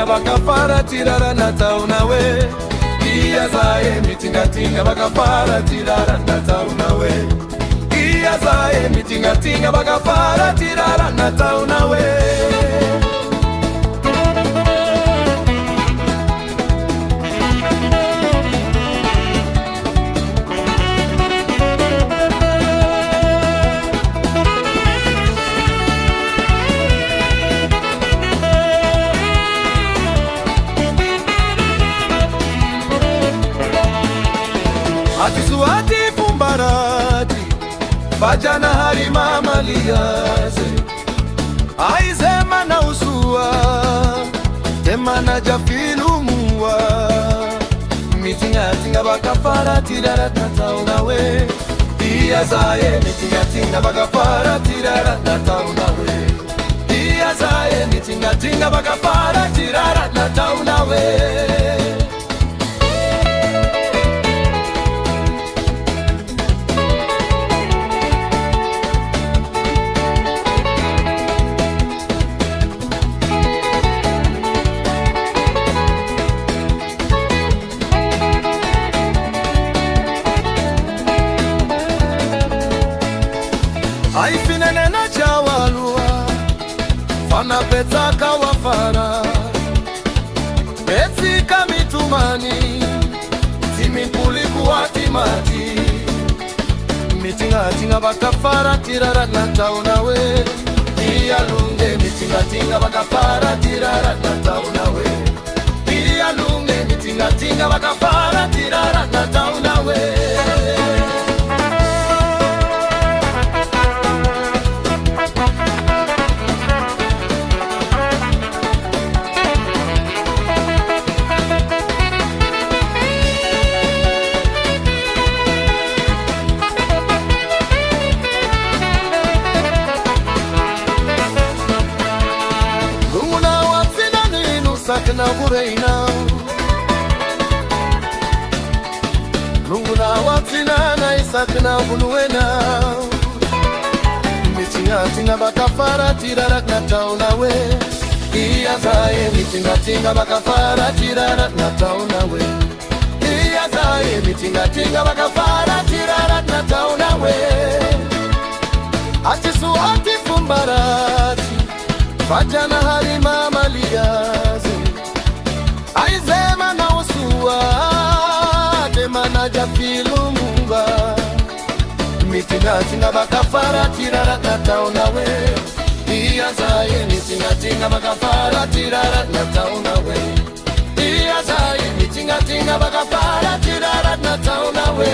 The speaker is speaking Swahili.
bakafara tirara nataunawe iyazaye mitingatinga bakafara tirara nataunawe iyazaye mitingatinga bakafara tirara nataunawe Atisuati fumbarati Bajana harima maliaze Aizema na usua Temana jafilumua Mitingatinga bakafara tirara nataunawe Iyazaye mitingatinga bakafara tirara nataunawe Iyazaye mitingatinga bakafara tirara nataunawe Aifinene na chawalua Fana petaka wafara Petika mitumani Timikuliku timati Mitingatinga bakafara tirara nataunawe Iyalunge mitingatinga bakafara tirara nataunawe Iyalunge mitingatinga bakafara tirara nataunawe Sakna bureina Lunguna watina na isakna bunuena Mitingatinga bakafara tirara nataunawe Iyazaye mitingatinga bakafara tirara nataunawe Iyazaye mitingatinga bakafara tirara nataunawe Atisuati fumbarati Bajana harima maliaze Aizema na usua Temana jafilumba Mitingatinga bakafara tirara nataunawe Iyazaye mitingatinga bakafara tirara nataunawe Iyazaye mitingatinga bakafara tirara nataunawe